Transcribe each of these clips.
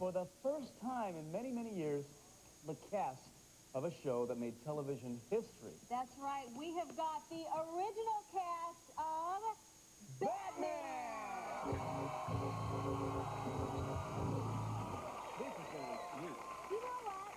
for the first time in many, many years, the cast of a show that made television history. That's right. We have got the original cast of Batman! This is going to be cute. You know what?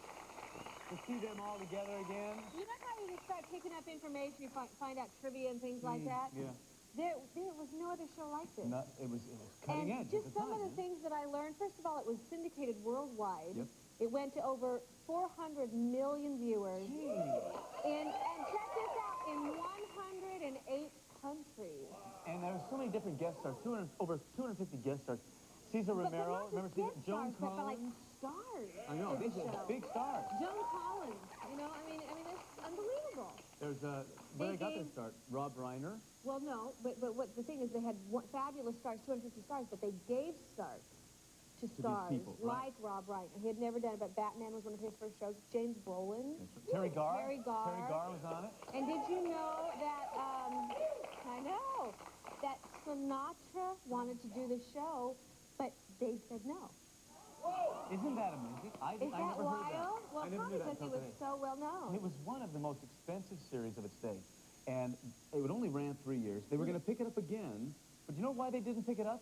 To see them all together again. You know how you just start picking up information, you find out trivia and things like that? Yeah. There was no other show like this. It was cutting edge. Just at the some time, of the things that I learned. First of all, it was syndicated worldwide. Yep. It went to over 400 million viewers. And check this out, in 108 countries. And there were so many different guest stars, over 250 guest stars. Cesar Romero, remember Cesar? Joan But like Collins. stars. I know, these are big stars. Joan Collins, you know, I mean, it's unbelievable. There's where they got their start, Rob Reiner. Well, no, but what the thing is, they had fabulous stars, 250 stars, but they gave stars to stars people, right? like Rob Reiner. He had never done it, but Batman was one of his first shows. James Brolin. Terry Garr. Terry Garr was on it. And did you know that, I know, that Sinatra wanted to do the show, but they said no. Isn't that amazing? I Is that never wild? heard that. Well, I never probably knew that because he until was today. so well known. It was one of the most expensive series of its day. And it only ran 3 years. They were going to pick it up again. But you know why they didn't pick it up?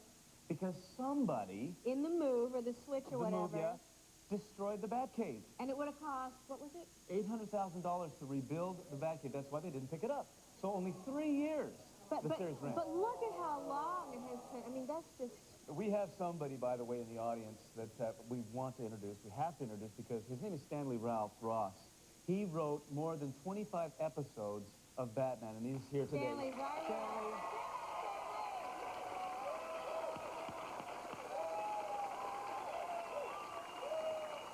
Because somebody... In the move, or the switch, or whatever. Destroyed the Batcave. And it would have cost, what was it? $800,000 to rebuild the Batcave. That's why they didn't pick it up. So only 3 years the series ran. But look at how long it has been. I mean, that's just... We have somebody, by the way, in the audience that we want to introduce. We have to introduce because his name is Stanley Ralph Ross. He wrote more than 25 episodes of Batman, and he's here today. Stanley, right? Stanley.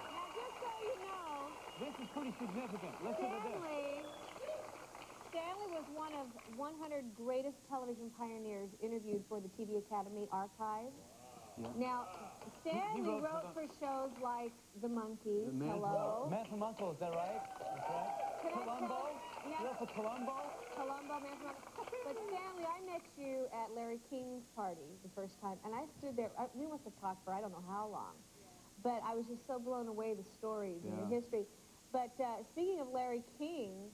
Now, just so you know... This is pretty significant. Listen to this. Stanley was one of 100 greatest television pioneers interviewed for the TV Academy Archive. Yeah. Now, Stanley wrote for shows like The Monkees, Hello. Man from Uncle, is that right? That's right. Columbo? You wrote for Columbo? Columbo, Man from Uncle. But Stanley, I met you at Larry King's party the first time, and I stood there. We must have talked for I don't know how long. But I was just so blown away the stories and the history. But speaking of Larry King,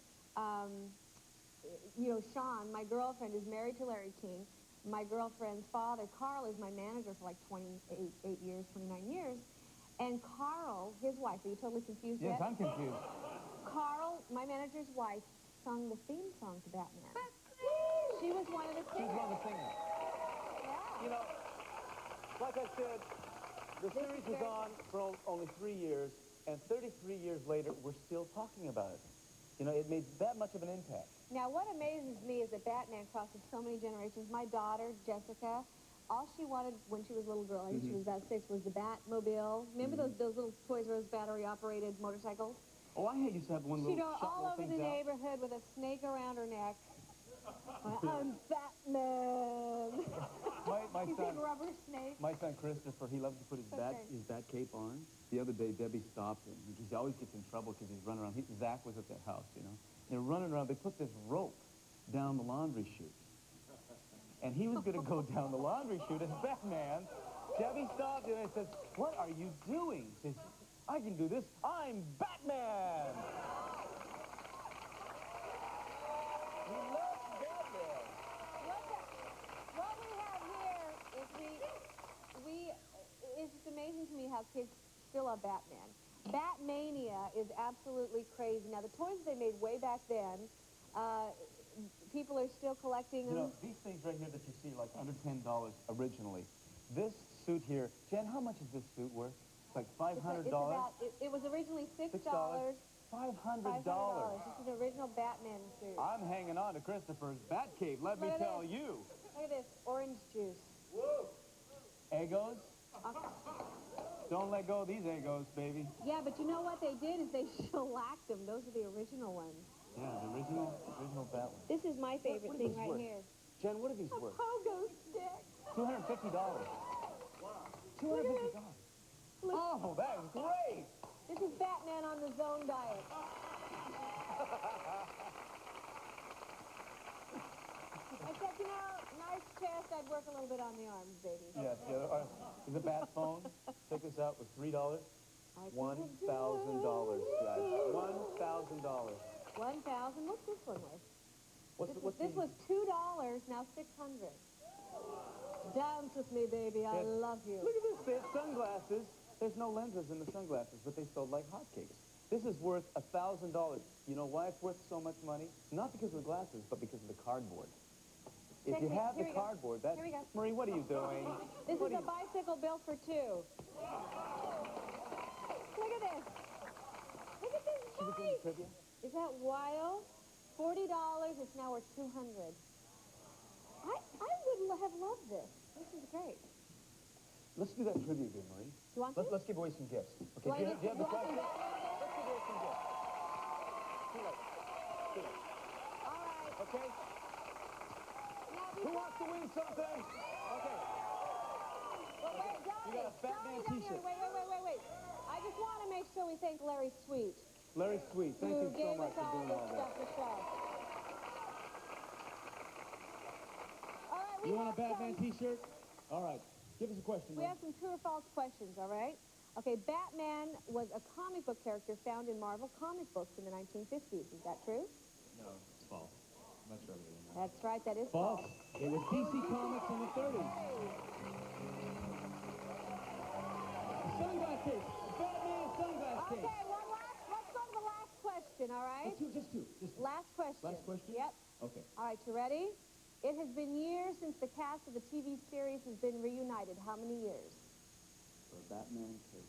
you know, Sean, my girlfriend, is married to Larry King. My girlfriend's father, Carl, is my manager for like 29 years. And Carl, his wife, are you totally confused yet? Yes, I'm confused. Carl, my manager's wife, sung the theme song to Batman. She was one of the singers. She's one of the singers. Yeah. You know, like I said, the series was on for only 3 years, and 33 years later, we're still talking about it. You know, it made that much of an impact. Now, what amazes me is that Batman crosses so many generations. My daughter, Jessica, all she wanted when she was a little girl, I think she was about 6, was the Batmobile. Remember those little Toys R Us battery-operated motorcycles? Oh, I used to have one little She'd go all over the neighborhood with a snake around her neck. I'm Batman. My You son, big rubber snake. my son Christopher, he loves to put his bat cape on. The other day, Debbie stopped him. He always gets in trouble because he's running around. Zach was at their house, you know. They're running around. They put this rope down the laundry chute. And he was going to go down the laundry chute as Batman. Debbie stopped him and says, "What are you doing?" He says, "I can do this. I'm Batman." He loves Batman. What we have here is it's just amazing to me how kids still love Batman. Batmania is absolutely crazy. Now, the toys they made way back then, people are still collecting them. You know, these things right here that you see, like under $10 originally. This suit here, Jen, how much is this suit worth? It's like $500? It was originally $6. $500. This is an original Batman suit. I'm hanging on to Christopher's Batcave, let me tell you. Look at this, orange juice. Whoa. Egos? Don't let go of these Egos, baby. Yeah, but you know what they did is they shellacked them. Those are the original ones. Yeah, the original Batman. This is my favorite thing right here. Jen, what are these worth? Pogo stick. $250. $250. Oh, that is great. This is Batman on the Zone diet. Except, you know, not nice chest, I'd work a little bit on the arms, baby. Yes, yeah. The bat phone, check this out, was $3. $1,000, guys. $1,000. 1,000. What's this one worth? This was $2, now 600. Dance with me, baby. I love you. Look at this. They have sunglasses. There's no lenses in the sunglasses, but they sold like hotcakes. This is worth $1,000. You know why it's worth so much money? Not because of the glasses, but because of the cardboard. If you have the cardboard, that's... Here we go. Marie, what are you doing? This is a bicycle built for two. Look at this. Look at this bike. Is that wild? $40. It's now worth $200. I would have loved this. This is great. Let's do that trivia game, Marie. You want to? Let's give away some gifts. Okay, do you have the question? Let's give away some gifts. Too late. All right. Okay? Who wants to win something? Okay. Well, wait, Donny. You got a Batman t-shirt. Wait. I just want to make sure we thank Larry Sweet. Larry Sweet, thank you so much for doing all that. For show. All right, You want a Batman t-shirt? All right. Give us a question. We have some true or false questions, all right? Okay, Batman was a comic book character found in Marvel comic books in the 1950s. Is that true? No, it's false. I'm not sure of it. That's right, that is False. It was DC Comics in the 30s. Sunglass case. Batman sunglass case. Okay, let's go to the last question, all right? Just two. Last question. Last question? Yep. Okay. All right, you ready? It has been years since the cast of the TV series has been reunited. How many years? For a Batman case.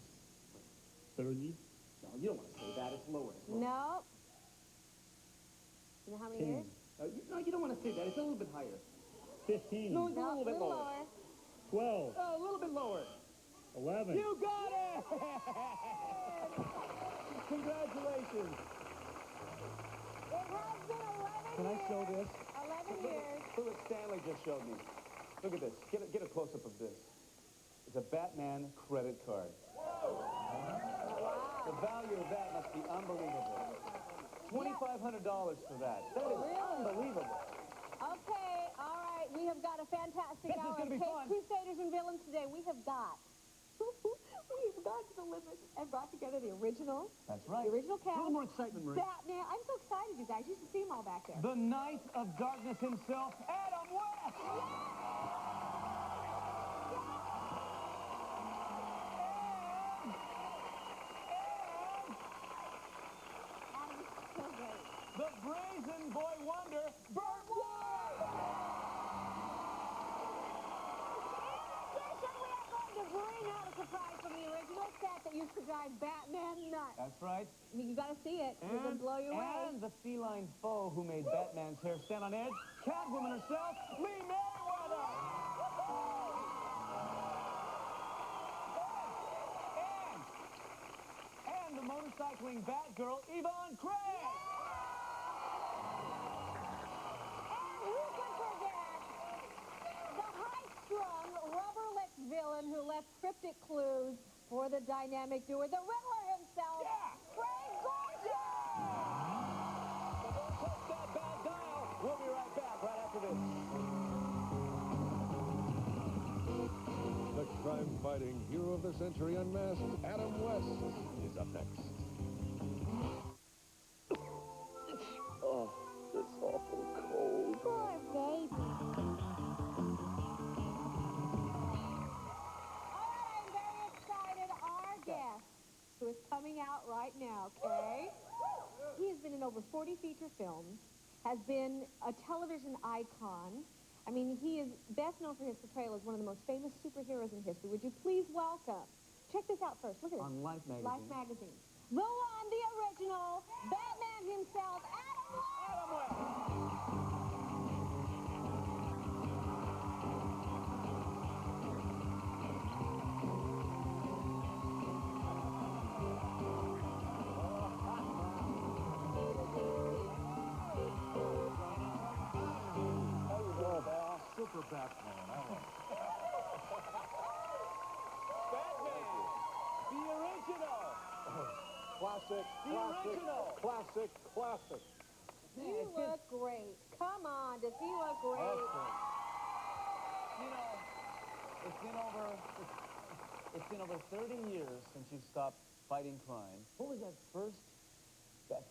30? No, you don't want to say that. It's lower. No. You know how many years? No, you don't want to say that. It's a little bit higher. 15. No, it's a little bit lower. 12. Oh, a little bit lower. 11. You got it! Congratulations. It has been 11 Can I years. show this? 11 years. Look what Stanley just showed me. Look at this. Get a close-up of this. It's a Batman credit card. Wow. The value of that must be unbelievable. $2,500 for that. That is unbelievable. Okay, all right. We have got a fantastic This is hour gonna of be Cape fun. Crusaders and Villains today. We have gone to the limit and brought together the original. That's right. The original cast. A little more excitement, Marie. Batman. I'm so excited, you guys. You should see them all back there. The Knight of Darkness himself, Adam West. So great. The Brazen Boy Wonder, Burt Ward. We are going to bring out a surprise from the original set that used to drive Batman nuts. That's right. You got to see it. It's going to blow you away. And the feline foe who made Batman's hair stand on edge, Catwoman herself, Lee Merriweather. And the motorcycling Batgirl, Yvonne Craig. And who could forget the high-strung, rubber-lipped villain who left cryptic clues for the dynamic doer, the Riddler himself, Craig Gorgeous! So don't touch that bad dial. We'll be right back right after this. The crime-fighting hero of the century unmasked, Adam West, is up next. Oh, it's awful cold. Poor baby. I'm very excited. Our guest, who is coming out right now, okay? He has been in over 40 feature films, has been a television icon. I mean, he is best known for his portrayal as one of the most famous superheroes in history. Would you please welcome? Check this out first. Look at this. On Life magazine. Life magazine. The one, the original, Batman himself, Adam West. Adam West. Super Batman. Batman. The original. Classic, The original. classic. You look great. Come on, does he look great? Excellent. You know, it's been over, it's been over 30 years since you stopped fighting crime. What was that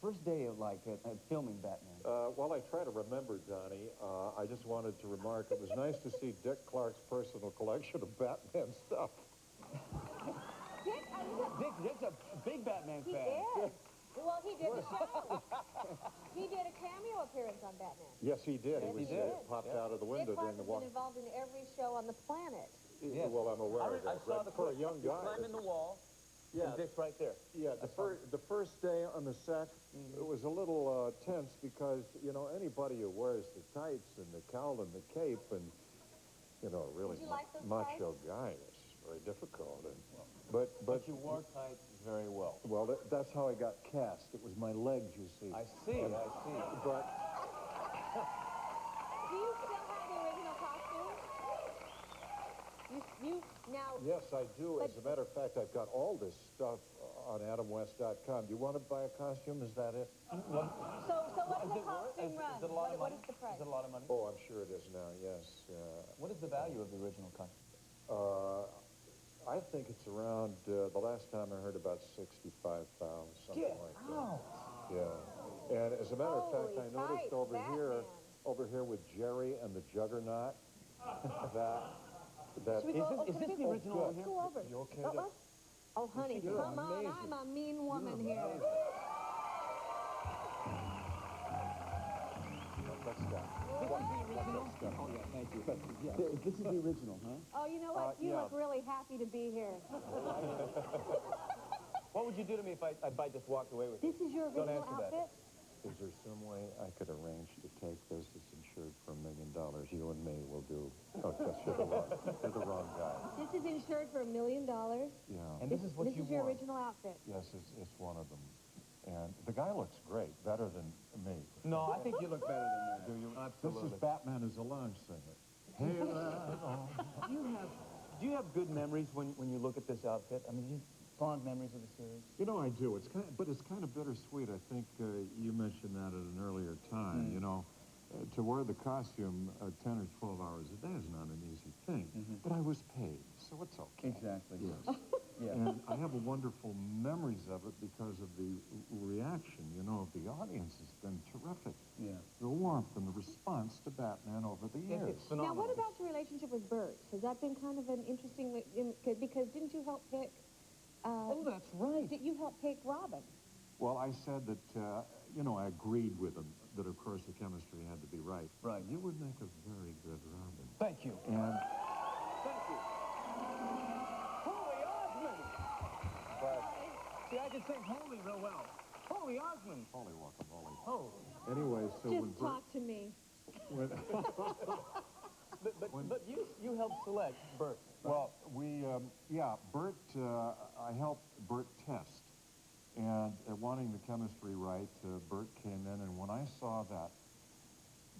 first day of, like, filming Batman? While I try to remember, Donnie, I just wanted to remark it was nice to see Dick Clark's personal collection of Batman stuff. Dick's a big Batman He fan. is. Well, he did the show. He did a cameo appearance on Batman. Yes, he did. Yes, he was he did. popped out of the window Dick Clark during the has walk. been involved in every show on the planet. Yes. Well, I'm aware of I that. saw For a young guy. climbing the wall. Yeah. And Dick's right there. Yeah, the first day on the set, it was a little tense because, you know, anybody who wears the tights and the cowl and the cape and, you know, really Did you like those macho guy, it's very difficult. And, But you wore tights very well. well, that's how I got cast. It was my legs, you see. I see. But Do you still have the original costume? You now... yes, I do. But- As a matter of fact, I've got all this stuff on AdamWest.com. Do you want to buy a costume? Is that it? So what's the costume run? Is it a lot of What money? is the price? Is it a lot of money? Oh, I'm sure it is now, yes. What is the value of the original costume? I think it's around, the last time I heard, about $65,000, something like that. Yeah. And as a matter of fact, I Holy noticed fight, over here with Jerry and the Juggernaut, that Should we go? Is this the original over here? Go over. You okay? Oh, honey, You're come on. amazing. I'm a mean woman here. Let's stop. This is the original? Oh, yeah, thank you. This is the original, huh? Oh, you know what? You yeah. look really happy to be here. What would you do to me if I just walked away with it? This is your Don't original answer that. outfit? Is there some way I could arrange to take this? It's insured for $1 million. You and me will do. Oh, yes, you're the wrong guy. This is insured for $1 million. Yeah. And this is what This you is your wore. original outfit. Yes, it's one of them. And the guy looks great, better than me. No, I think you look better than that. Do you? Absolutely. This is Batman as a lounge singer. Hey, Do you have good memories when you look at this outfit? I mean, do you fond memories of the series? You know, I do. It's kind of bittersweet. I think you mentioned that at an earlier time. You know, to wear the costume 10 or 12 hours a day is not an easy thing. But I was paid, so it's okay. Exactly. Yes. Yeah. And I have wonderful memories of it because of the reaction, you know, of the audience has been terrific. Yeah. The warmth and the response to Batman over the years. It's phenomenal. Now, what about your relationship with Bert? Has that been kind of an interesting... Because didn't you help pick... Oh, that's right. Did you help pick Robin? Well, I said that, you know, I agreed with him that, of course, the chemistry had to be right. Right. You would make a very good Robin. Thank you. And... Thank you. Holy Osmond! See, I can sing Holy real well. Holy Osmond! Holy guacamole. Oh. Anyway, so when Just talk to me. But you helped select Bert. Well, Bert, I helped Bert test. And wanting the chemistry right, Bert came in, and when I saw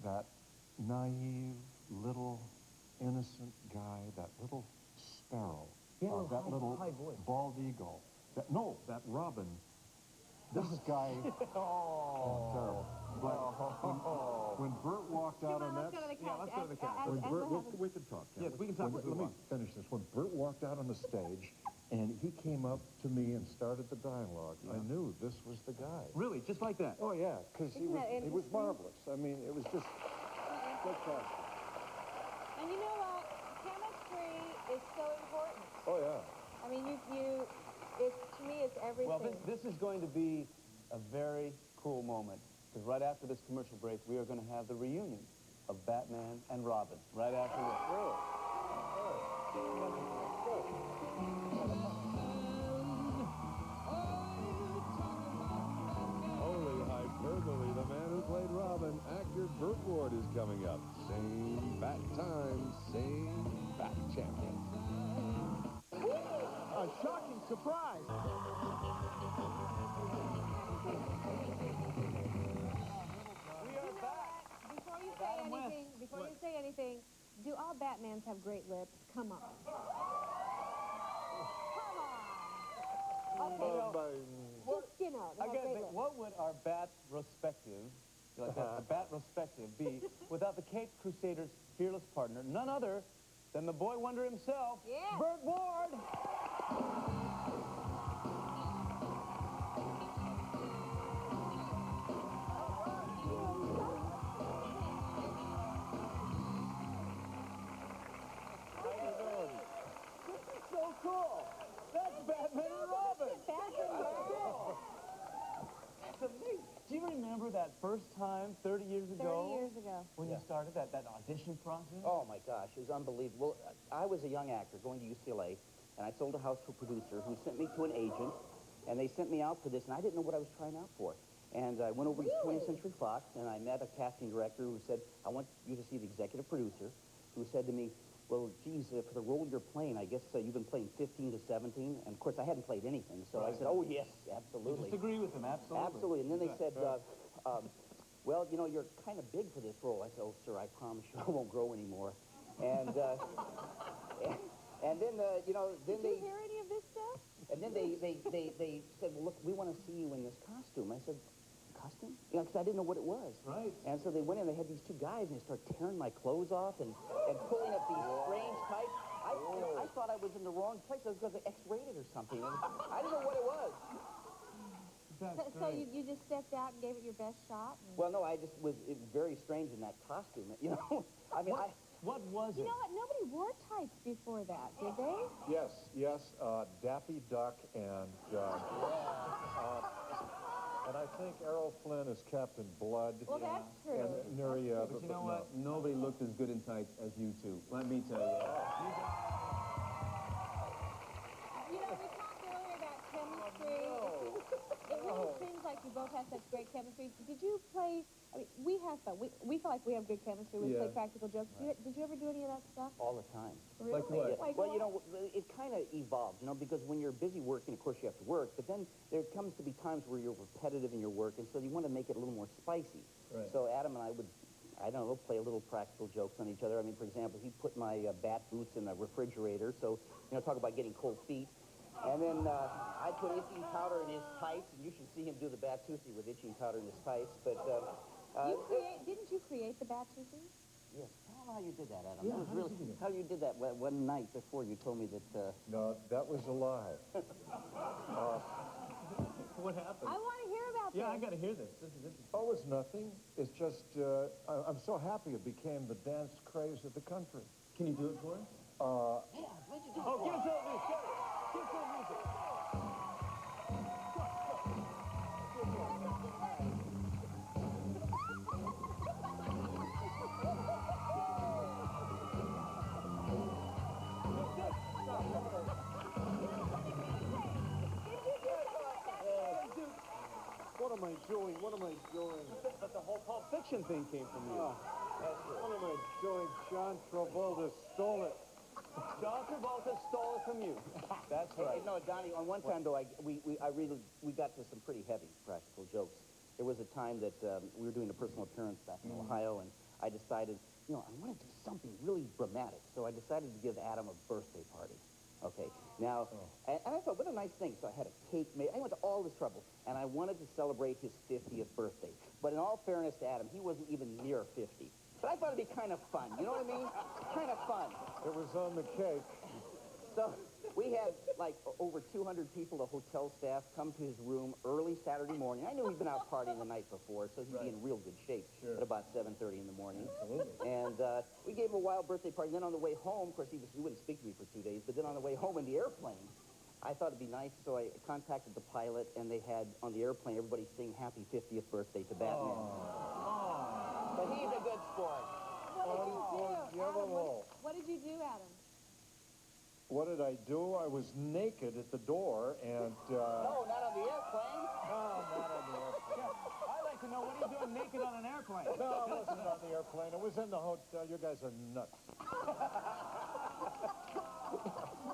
that naive, little, innocent guy, that little sparrow, that little high voice. bald eagle, that Robin, this guy, terrible. But when Bert walked out on Let's that... go to the Yeah, couch. let's go to the couch. When Bert, we can talk. Yes, we can talk if we Let me want. finish this. When Bert walked out on the stage, and he came up to me and started the dialogue, I knew this was the guy. Really, just like that? Oh, yeah, because he Isn't that was interesting? marvelous. I mean, it was just fantastic. And you know what? Chemistry is so important. Oh, yeah. I mean, to me, it's everything. Well, this is going to be a very cool moment, because right after this commercial break, we are going to have the reunion of Batman and Robin, right after this. Holy hyperbole, the man who played Robin, actor Burt Ward, is coming up. Same bat time, same bat champion. A shocking surprise. We are back. Before you say anything, do all Batmans have great lips? Come on. Come on. Okay. Just, they have Again, great lips. what would our bat respective, like that, a bat respective, be without the Cape Crusaders' fearless partner, none other than the boy wonder himself, Yes. Burt Ward. So cool. That's Batman and Robin. That's amazing. Do you remember that first time 30 years ago? 30 years ago. When you started that audition process? Oh, my gosh, it was unbelievable. I was a young actor going to UCLA, and I sold a house to a producer who sent me to an agent, and they sent me out for this, and I didn't know what I was trying out for. And I went over to 20th Century Fox, and I met a casting director who said, I want you to see the executive producer, who said to me, well, geez, for the role you're playing, I guess you've been playing 15 to 17. And, of course, I hadn't played anything, so I said, oh, yes, absolutely. Just agree with them, absolutely. Absolutely. And then they said, well, you know, you're kind of big for this role. I said, oh, sir, I promise you I won't grow anymore. And, and then, you know, then Did you hear any of this stuff? and then they said, well, look, we want to see you in this costume. I said, costume? You know, because I didn't know what it was. Right. And so they went in, they had these two guys, and they started tearing my clothes off and pulling up these strange types. I thought I was in the wrong place. I was going to be X-rated or something. And I didn't know what it was. So you just stepped out and gave it your best shot? Well, no, it was very strange in that costume, you know. I mean, what was it? You know what? Nobody wore tights before that, did they? Yes, Daffy Duck and I think Errol Flynn is Captain Blood. Well, that's true. And Neri, But you know what? Nobody looked as good in tights as you two. Let me tell you. You know, we talked earlier about chemistry. It really seems like you both have such great chemistry. Did you play, I mean, we have fun. We feel like we have good chemistry. We play practical jokes. Did you ever do any of that stuff? all the time. Really? Like what? Like Well, you what? know, it kind of evolves, you know, because when you're busy working, of course, you have to work, but then there comes to be times where you're repetitive in your work, and so you want to make it a little more spicy. Right. So Adam and I would, I don't know, play a little practical jokes on each other. I mean, for example, he put my bat boots in the refrigerator, so, you know, talk about getting cold feet. And then I put itching powder in his tights, and you should see him do the Batusi with itching powder in his tights. But Didn't you create the Batusi? yes, I don't know how you did that, Adam. Yeah, That was how did really you do that? how you did that one night before. You told me that. No, that was a lie. What happened? I want to hear about this. Yeah, I got to hear this. This is interesting. Oh, it's nothing. It's just, I'm so happy it became the dance craze of the country. Can you do it for us? Yeah, what'd you do? Oh, give us a little music. Give us a little music. What am I doing? What am I doing? But the whole Pulp Fiction thing came from you. What am I doing? John Travolta stole it. John Travolta stole it from you. That's right. Hey, no, Donny, on one time, though, we got to some pretty heavy practical jokes. There was a time that we were doing a personal appearance back in Ohio, and I decided, you know, I want to do something really dramatic. So I decided to give Adam a birthday party. Okay, now, and I thought, what a nice thing. So I had a cake made. I went to all this trouble, and I wanted to celebrate his 50th birthday. But in all fairness to Adam, he wasn't even near 50. But I thought it'd be kind of fun. You know what I mean? Kind of fun. It was on the cake. So we had like over 200 people, the hotel staff, come to his room early Saturday morning. I knew he'd been out partying the night before, so he'd be in real good shape at about 7:30 in the morning. And we gave him a wild birthday party. And then on the way home, of course, he wouldn't speak to me for 2 days, but then on the way home in the airplane, I thought it'd be nice, so I contacted the pilot, and they had on the airplane everybody sing Happy 50th Birthday to Batman. But he's a good sport. What did you do? Adam, what did you do, Adam? What did I do? I was naked at the door, and... No, not on the airplane. No, not on the airplane. I'd like to know, what are you doing naked on an airplane? No, it wasn't on the airplane. It was in the hotel. You guys are nuts.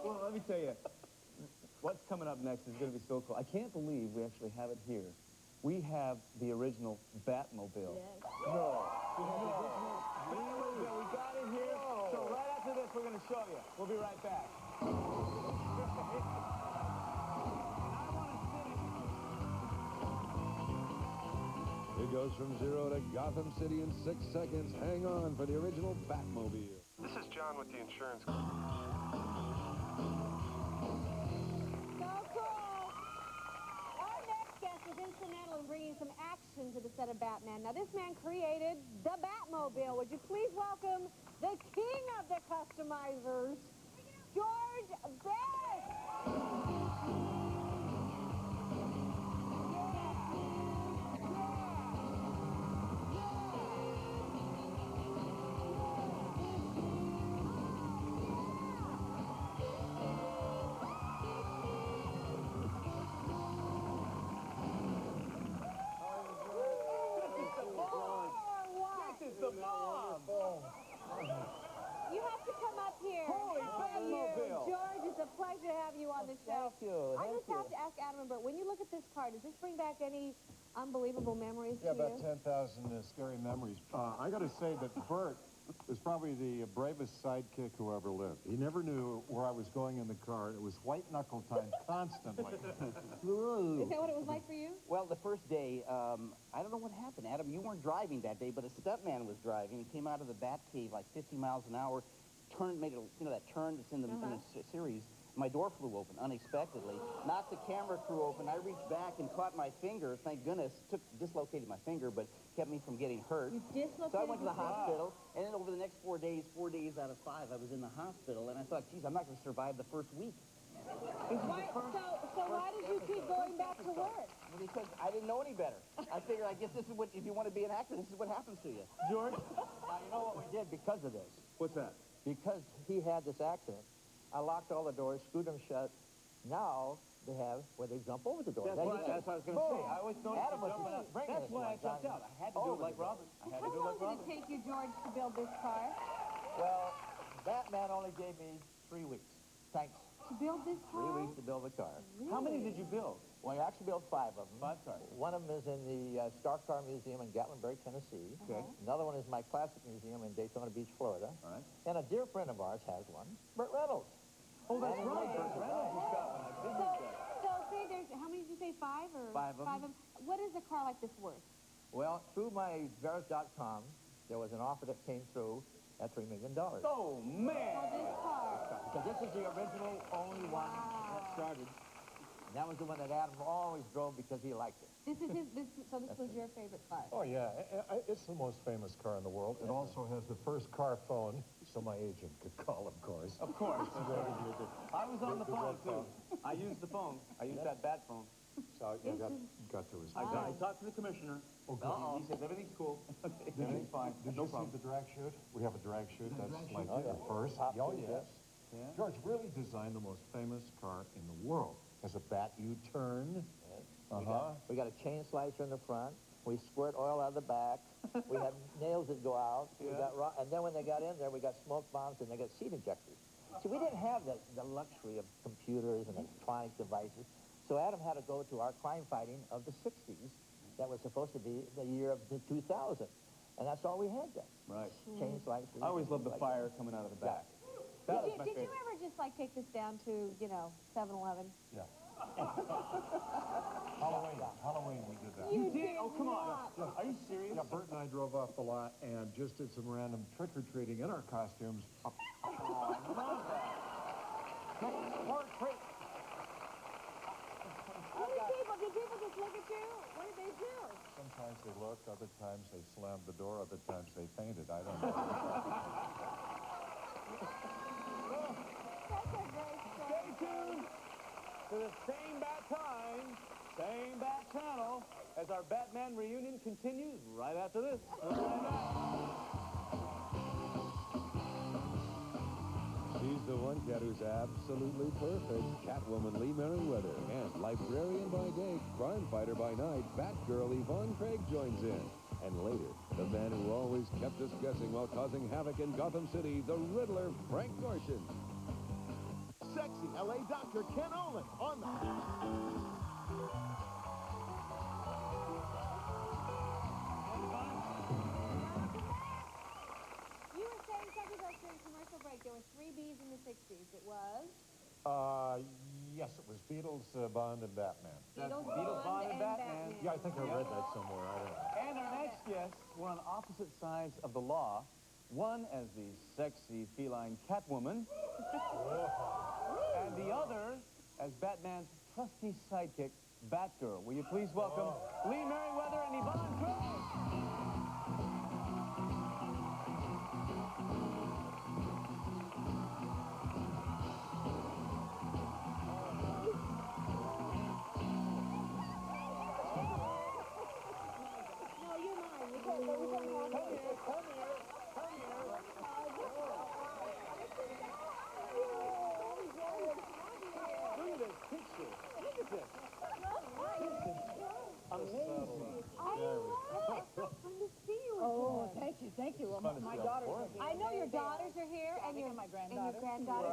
Well, let me tell you, what's coming up next is going to be so cool. I can't believe we actually have it here. We have the original Batmobile. Yes. No. We got it here. So right after this, we're going to show you. We'll be right back. It goes from 0 to Gotham City in 6 seconds. Hang on for the original Batmobile. This is John with the insurance. So cool! Our next guest was instrumental in bringing some action to the set of Batman. Now, this man created the Batmobile. Would you please welcome the king of the customizers, George Best! You have to come up here. Holy How are you? Batmobile. George, it's a pleasure to have you on the show. Thank you. I just have to ask Adam and Bert, when you look at this car, does this bring back any unbelievable memories Yeah, to you? about 10,000 scary memories. I got to say that Bert was probably the bravest sidekick who ever lived. He never knew where I was going in the car. It was white knuckle time constantly. Is that what it was like for you? Well, the first day, I don't know what happened, Adam. You weren't driving that day, but a stuntman was driving. He came out of the Batcave like 50 miles an hour, made a, that turn that's in the series. My door flew open unexpectedly, knocked the camera crew open. I reached back and caught my finger. Thank goodness, dislocated my finger, but kept me from getting hurt. You dislocated So I went to the your hospital, and then over the next 4 days out of 5, I was in the hospital, and I thought, geez, I'm not going to survive the first week. Why, so why did you keep going back to work? Well, because I didn't know any better. I figured, I guess this is what, if you want to be an actor, this is what happens to you. George? Now, you know what we did because of this? What's that? Because he had this accident, I locked all the doors, screwed them shut. Now they have where they jump over the doors. That's what I was going to say. I always noticed Adam was you jumping out. bringing That's this why I one jumped time out. I had to do it like Robin. I had to How do it long like did Robin. it take you, George, to build this car? Well, Batman only gave me 3 weeks. Thanks. To build this 3 car? weeks to build the car. How many did you build? Well, I actually built 5 of them. 5 cars. One of them is in the Star Car Museum in Gatlinburg, Tennessee. Okay. Another one is my Classic Museum in Daytona Beach, Florida. All right. And a dear friend of ours has one, Burt Reynolds. Oh, that's And right. Burt Reynolds has got one. I did So, read that. so say there's, how many did you say, 5 or? 5 of them. What is a car like this worth? Well, through my Veris.com, there was an offer that came through at $3 million. Oh, man. For this car? Because this is the original only one that started. And that was the one that Adam always drove because he liked it. This is so this was your favorite car? Oh, yeah. It's the most famous car in the world. It also has the first car phone, so my agent could call, of course. Of course. I was on the phone, too. I used the phone. I used that bat phone. So you got to his I talked to the commissioner. He says everything's cool. Everything's fine. Did No you see problem. the drag chute? We have a drag chute. That's like Oh, yeah. the first. Top Oh, chute, yes. Yeah. George really designed the most famous car in the world. Has a bat U-turn. We got a chain slicer in the front. We squirt oil out of the back. We have nails that go out. We got and then when they got in there, we got smoke bombs and they got seat ejectors. See, we didn't have the luxury of computers and electronic devices. So Adam had to go to our crime fighting of the 60s. That was supposed to be the year of the 2000. And that's all we had then. Right. Chain slicers. I always loved the like fire coming out of the back. That was my Did you favorite. ever just like take this down to 7-Eleven? Yeah. Halloween, we did that. You did? Oh, come on. not. Are you serious? Yeah, Bert and I drove off the lot and just did some random trick-or-treating in our costumes. Oh, I love that. Did people just look at you? What did they do? Sometimes they looked, other times they slammed the door, other times they fainted. I don't know. That's a great story. Stay tuned to the same bat time, same bat channel, as our Batman reunion continues right after this. We'll be right back. She's the one cat who's absolutely perfect. Catwoman Lee Merriweather and librarian by day, crime fighter by night, Batgirl Yvonne Craig joins in. And later, the man who always kept us guessing while causing havoc in Gotham City, the Riddler, Frank Gorshin. Sexy L.A. Dr. Ken Olin on the... You were saying something about during commercial break. There were 3 Bs in the 60s. It was Yes, it was Beatles, Bond, and Batman. Beatles, Bond, and Batman. Yeah, I think I read that somewhere. I don't know. And our next guests were on opposite sides of the law, One as the sexy feline Catwoman, and the other as Batman's trusty sidekick, Batgirl. Will you please welcome Lee Merriweather and Yvonne Craig? Thank you. Well, my daughters are here. I know your daughters are here, and your granddaughters.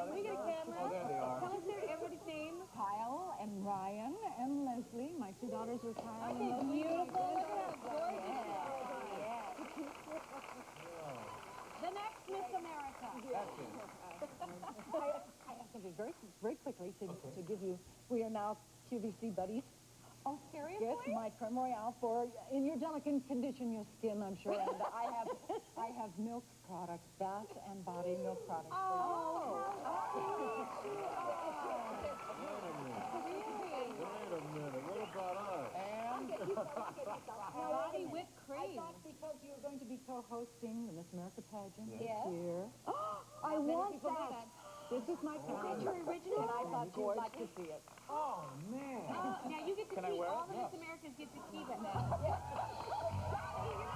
Can we get a camera? Oh, there they are. Tell us everybody's name. Kyle and Ryan and Leslie. My two daughters are Kyle and Leslie. Beautiful. Look at how gorgeous. The next Miss America. I have something very, very quickly to give you. We are now QVC buddies. Oh, seriously? Yes, my creme royale for, in your delicate condition, your skin, I'm sure. And I have milk products, bath and body milk products. Oh, Wait a minute. What about us? body whipped I cream. thought because you're going to be co-hosting the Miss America pageant this Yes. year. I Not many want people do that. This is my crown. your original? And I thought you'd like to see it. Oh, man. Now you get to Can I keep, wear all it? the Miss Americans get to keep it now. There we go.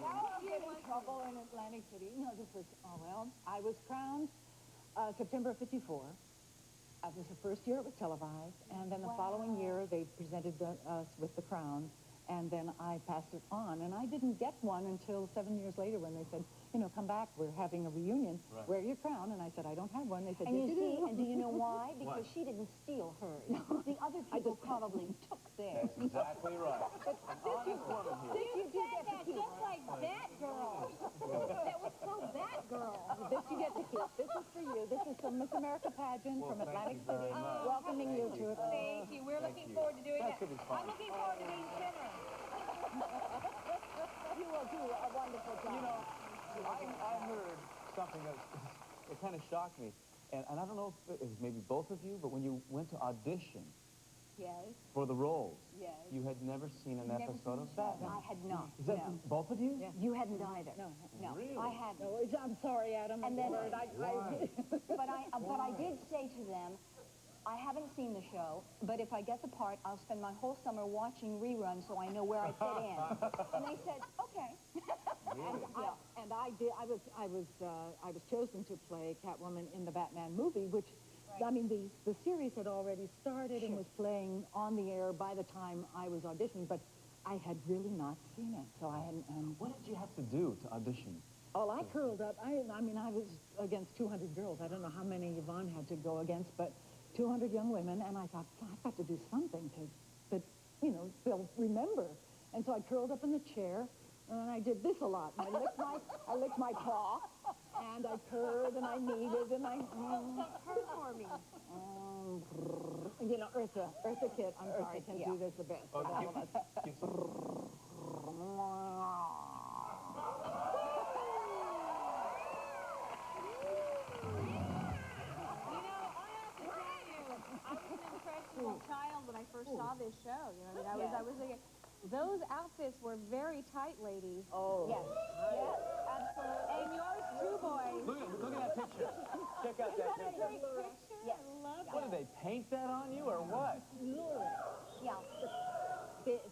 Now I'm getting in trouble in Atlantic City. No, this was, I was crowned September 54. It was the first year it was televised, and then the following year they presented us with the crown, and then I passed it on. And I didn't get one until 7 years later when they said, come back, we're having a reunion. Right. Wear your crown. And I said, I don't have one. They said, And yes, you you see, do. and do you know why? Because she didn't steal hers. The other people probably took theirs. That's exactly right. An honest woman here. You said that just like that girl. That was so that girl. This you get to keep. This is for you. This is the Miss America pageant Well, from thank Atlantic you very City. much. Welcoming you to it. Thank you. We're Thank looking you. forward to doing That that. should be fun. I'm looking forward to being thinner. You will do a wonderful job. I heard something that kind of shocked me. And I don't know if it was maybe both of you, but when you went to audition Yes, for the roles, yes. you had never seen an episode of Batman. I had not. Is that No. both of you? Yeah. You hadn't either. No. No, Really? I hadn't. No, I'm sorry, Adam. And then- but But I did say to them, I haven't seen the show, but if I get the part, I'll spend my whole summer watching reruns so I know where I fit in. And they said, okay. And I did. I was chosen to play Catwoman in the Batman movie, which, I mean, the series had already started and was playing on the air by the time I was auditioning, but I had really not seen it, so I hadn't. What did you have to do to audition? Oh, I curled up. I mean, I was against 200 girls. I don't know how many Yvonne had to go against, but 200 young women, and I thought, I've got to do something that they'll remember. And so I curled up in the chair, and I did this a lot. And I licked my paw, and I purred, and I kneaded, and I... Purr for me. Eartha Kitt, I'm sorry, can do this the best. Oh, of all of us. Child when I first saw this show. I was thinking, those outfits were very tight, ladies. Oh. Yes, yes, absolutely. And yours too, boys. Look at that picture. Check out that picture. Yes. What, did they paint that on you, or what? Yeah.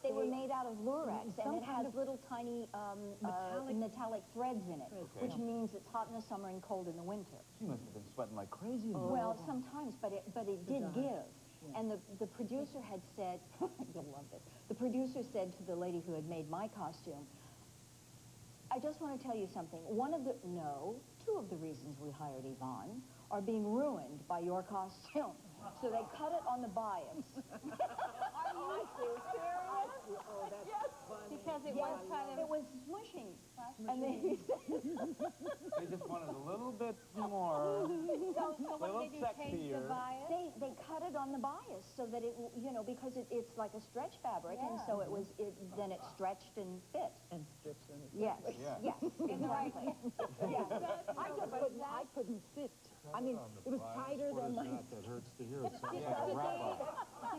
They were made out of Lurex, and it has little tiny metallic threads in it, which means it's hot in the summer and cold in the winter. You must have been sweating like crazy. Well, sometimes, but it did give. And the producer had said, you'll love this, the producer said to the lady who had made my costume, I just want to tell you something. Two of the reasons we hired Yvonne are being ruined by your costume. So they cut it on the bias. Are you serious? Oh, that's funny. Because it was kind of... It was smushing. And they They just wanted a little bit more. So what little did they do? Change sexier. the bias? They cut it on the bias so that it, you know, because it's like a stretch fabric, and so then it stretched and fit. And strips and Yes, yes, exactly. Yes. I couldn't fit. I mean, it was tighter than my... That hurts to hear. It sounds Did like a wrap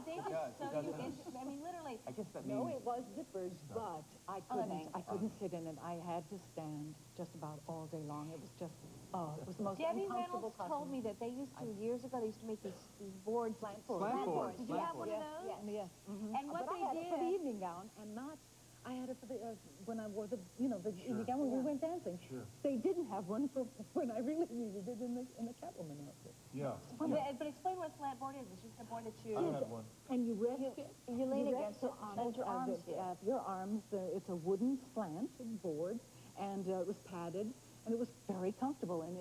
they just sew you in? I mean, literally. I guess that No, means... it was zippers, but I couldn't sit in it. I had to stand just about all day long. It was just, it was the most Debbie uncomfortable Reynolds told me that they used to, years ago, they used to make these boards. Slant Slant boards. Did you have one of those? Yes. And what But they I had it for the did... evening gown, and not... I had it for the, when I wore the, you know, the evening gown when we went dancing. Sure. They didn't have one for when I really needed it in the Catwoman outfit. Yeah. But explain what a slant board is. It's just a board that you... I had one. And you rest it. You lean against it, on hold your arms here. Your arms, it's a wooden slant board, and it was padded, and it was very comfortable, and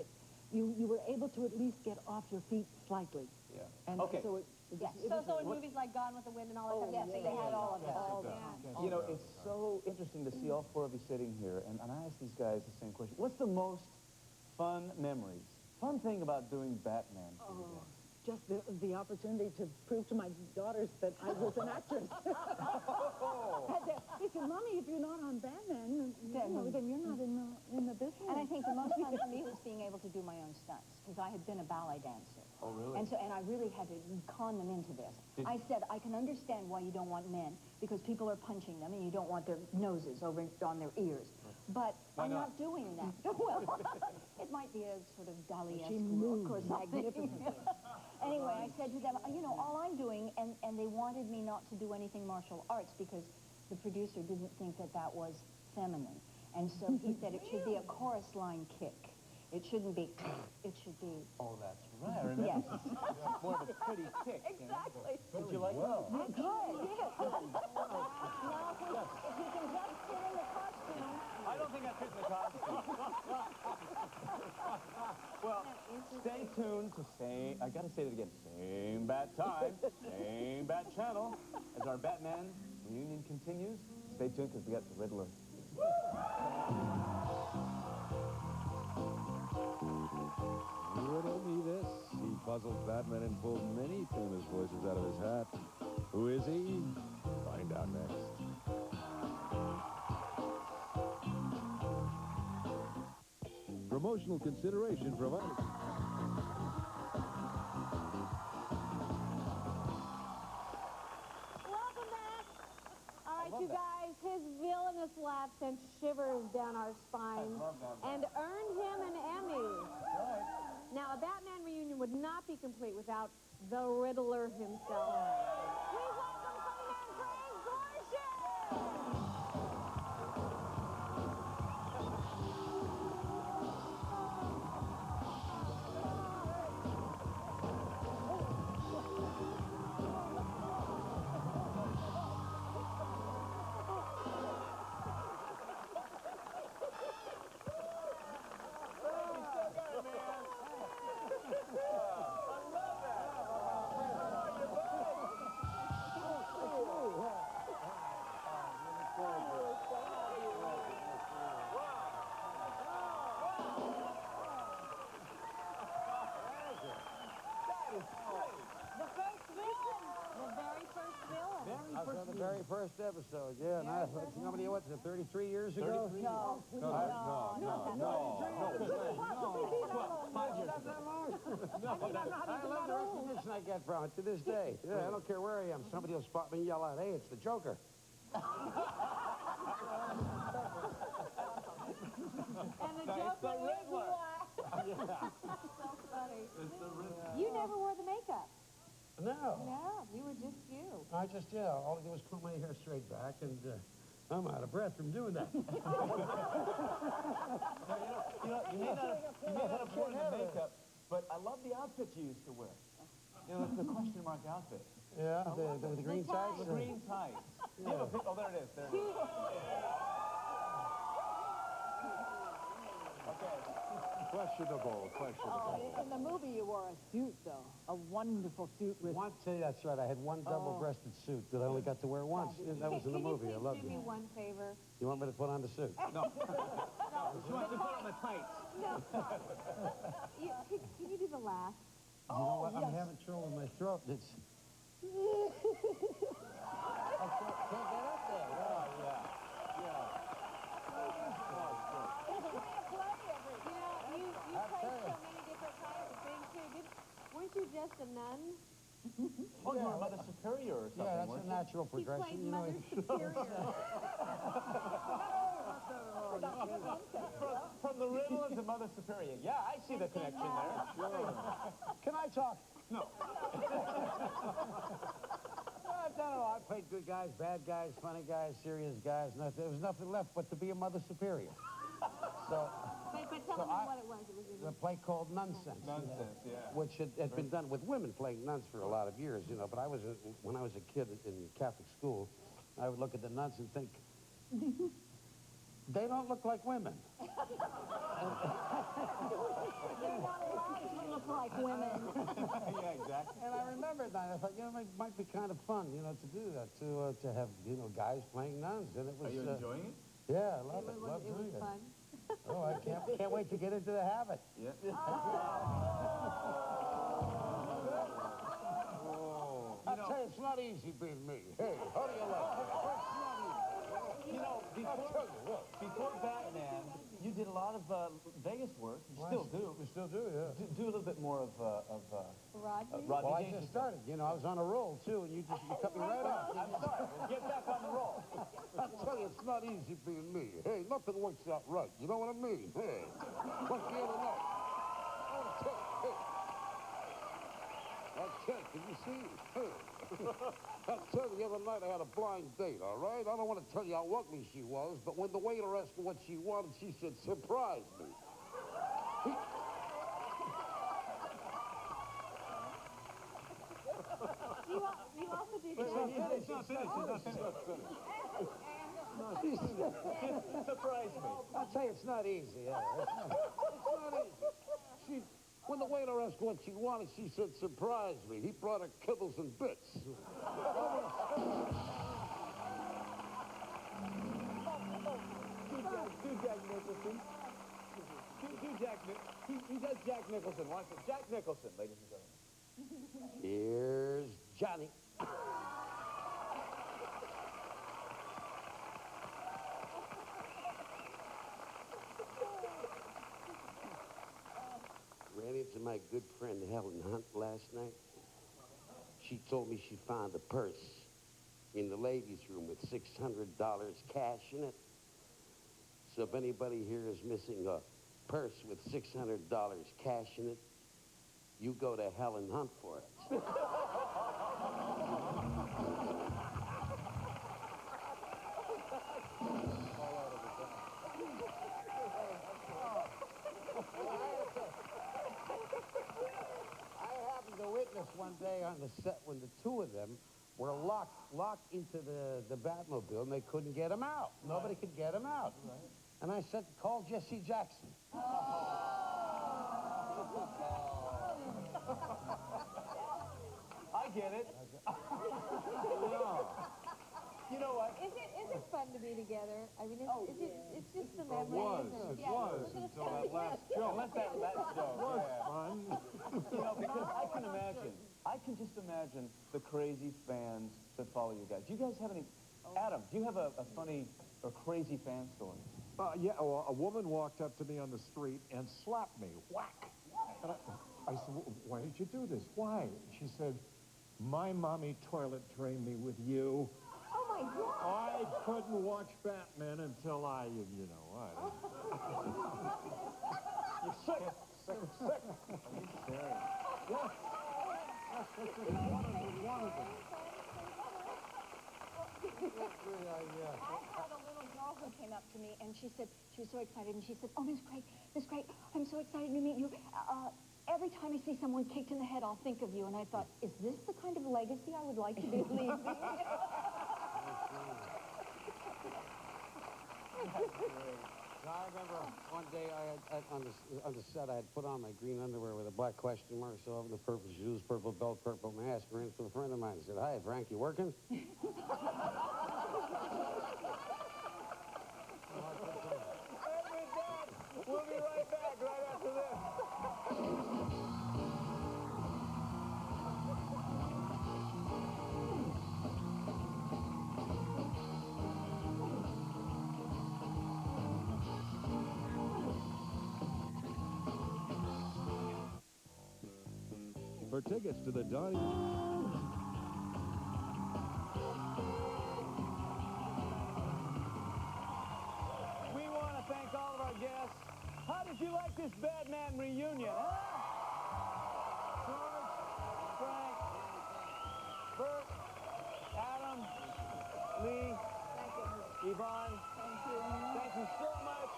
you were able to at least get off your feet slightly. Yeah. And Okay. so Yes. So in movies like Gone with the Wind and all that kind of stuff, they had all of it. You know, it's so interesting to see all four of you sitting here, and I asked these guys the same question. What's the most fun thing about doing Batman for you guys? Just the opportunity to prove to my daughters that I was an actress. They said, Mommy, if you're not on Batman, then you're not in the business. And I think the most fun for me was being able to do my own stunts, because I had been a ballet dancer. Oh, really? And I really had to con them into this. I said, I can understand why you don't want men, because people are punching them, and you don't want their noses over on their ears. But I'm not doing that. Well, it might be a sort of Dali-esque look or something. Anyway, I said to them, you know, all I'm doing, and they wanted me not to do anything martial arts because the producer didn't think that that was feminine. And so he said it should be a chorus line kick. It shouldn't be, it should be... Oh, that's right. I remember. Yes. More of a pretty kick. Exactly. Did you like well. Good, yes. Now, if you can just fit in the costume... I don't think I fit in the costume. Well, stay tuned to I gotta say it again, same bat time, same bat channel, as our Batman reunion continues. Stay tuned, because we got the Riddler. Riddle me this. He puzzled Batman and pulled many famous voices out of his hat. Who is he? Find out next. Promotional consideration provided. Welcome back. All right, you guys, his villainous laugh sent shivers down our spines and earned him an Emmy. Now, a Batman reunion would not be complete without the Riddler himself. Please welcome Craig Gorsham! The very first episode, yeah. And how many, what, 33 years ago? No. 5 years ago. I love the recognition I get from it to this day. Yeah, I don't care where I am. Somebody will spot me and yell out, hey, it's the Joker. And the Joker is black. So funny. You never wore the makeup. No. No, you were just you. I just, all I did was comb my hair straight back, and I'm out of breath from doing that. You may not have worn the makeup, but I love the outfits you used to wear. You know, the question mark outfit. Yeah, the green tights. The green tights. Yeah. Oh, there it is. There it is. Questionable. In the movie, you wore a suit, though. A wonderful suit with... That's right. I had one double-breasted suit that I only got to wear once. That was in the movie. I loved Can you please do it. me one favor? You want me to put on the suit? No. She wants to put on the tights. No. Can you do the last? You know what? I'm having trouble with my throat. Can't get up there. You played so many different kinds of things too. Weren't you just a nun? Oh, you were Mother Superior or something, Yeah, that's weren't a you? natural He progression. played You know, Mother Superior. From the Riddler to Mother Superior. Yeah, I see the connection there. Can I talk? No. I've done it all. I played good guys, bad guys, funny guys, serious guys. There was nothing left but to be a Mother Superior. So, But tell me what it was. It was the play called Nonsense. Nonsense, yeah. Which had been done with women playing nuns for a lot of years, you know. But when I was a kid in Catholic school, I would look at the nuns and think, they don't look like women. They're not allowed to look like women. Yeah, exactly. And I remembered that. I thought, you know, it might be kind of fun, you know, to do that, to have, you know, guys playing nuns. And it was. Are you enjoying it? Yeah, I love it. Love It was doing it. fun. Oh, I can't wait to get into the habit. Yeah. I'll tell you, it's not easy being me. Hey, how do you like it? It's not easy. You know, before Batman, you did a lot of Vegas work. You still do. We still do, yeah. Do a little bit more of Rodney? Rodney Well, I Dangerfield. just started. You know, I was on a roll, too, and you cut me right off. I'm sorry. We'll get back on the roll. I'll tell you, it's not easy being me. Hey, nothing works out right. You know what I mean? Hey, like the other night. I'll tell you, can you see? Hey. I'll tell you, the other night I had a blind date, all right? I don't want to tell you how ugly she was, but when the waiter asked her what she wanted, she said, surprise me. You also did It's not finished. Surprise me. I'll tell you, it's not easy. Yeah. It's not easy. When the waiter asked what she wanted, she said, surprise me. He brought her kibbles and bits. Do Jack Nicholson. Do Jack Nicholson. He does Jack Nicholson. Watch it. Jack Nicholson, ladies and gentlemen. Here's Johnny. Ran into my good friend Helen Hunt last night. She told me she found a purse in the ladies' room with $600 cash in it. So if anybody here is missing a purse with $600 cash in it, you go to Helen Hunt for it. I happened to witness one day on the set when the two of them were locked into the Batmobile and they couldn't get him out. Nobody could get him out. And I said, call Jesse Jackson. I get it. You know what? Is it fun to be together? I mean, it's just the memory. It was until that last joke. Unless that joke. Was fun. You know, because I can just imagine the crazy fans that follow you guys. Do you guys have any, Adam, do you have a funny or crazy fan story? Yeah, well, a woman walked up to me on the street and slapped me. Whack! And I said, why did you do this? Why? She said, my mommy toilet trained me with you. Oh, my God. I couldn't watch Batman until I, you know, You're sick. Sick. Are you serious? Yes. That's one of them. I had a little girl who came up to me, and she said, she was so excited, and she said, oh, Miss Craig, I'm so excited to meet you. Every time I see someone kicked in the head, I'll think of you. And I thought, is this the kind of legacy I would like to be leaving? I remember one day on the set I had put on my green underwear with a black question mark, so over the purple shoes, purple belt, purple mask, ran into a friend of mine and said, hi, Frank, you working? We'll be right back right after this. for tickets to the Donny. We want to thank all of our guests. How did you like this Batman reunion, huh? George, Frank, Bert, Adam, Lee, Yvonne. Thank you so much.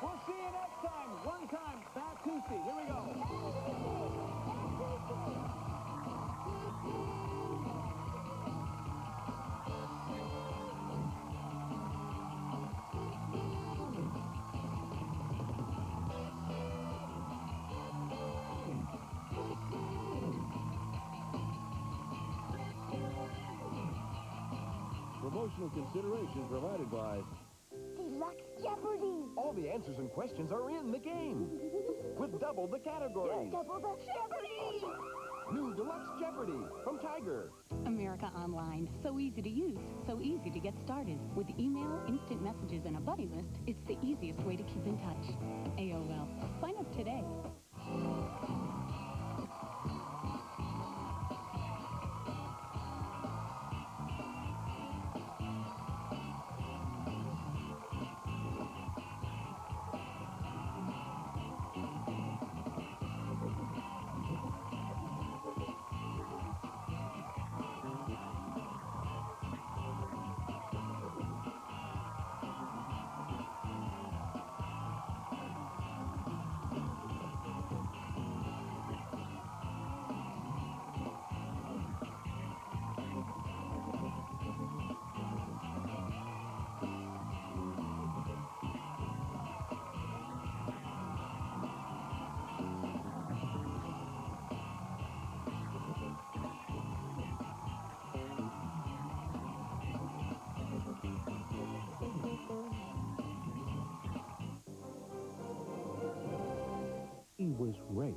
We'll see you next time. One time, Bat Tuesday. Here we go. Promotional consideration provided by Deluxe Jeopardy! All the answers and questions are in the game. With double the categories. Double the Jeopardy! New Deluxe Jeopardy from Tiger. America Online. So easy to use, so easy to get started. With email, instant messages, and a buddy list, it's the easiest way to keep in touch. AOL. Sign up today. He was raped.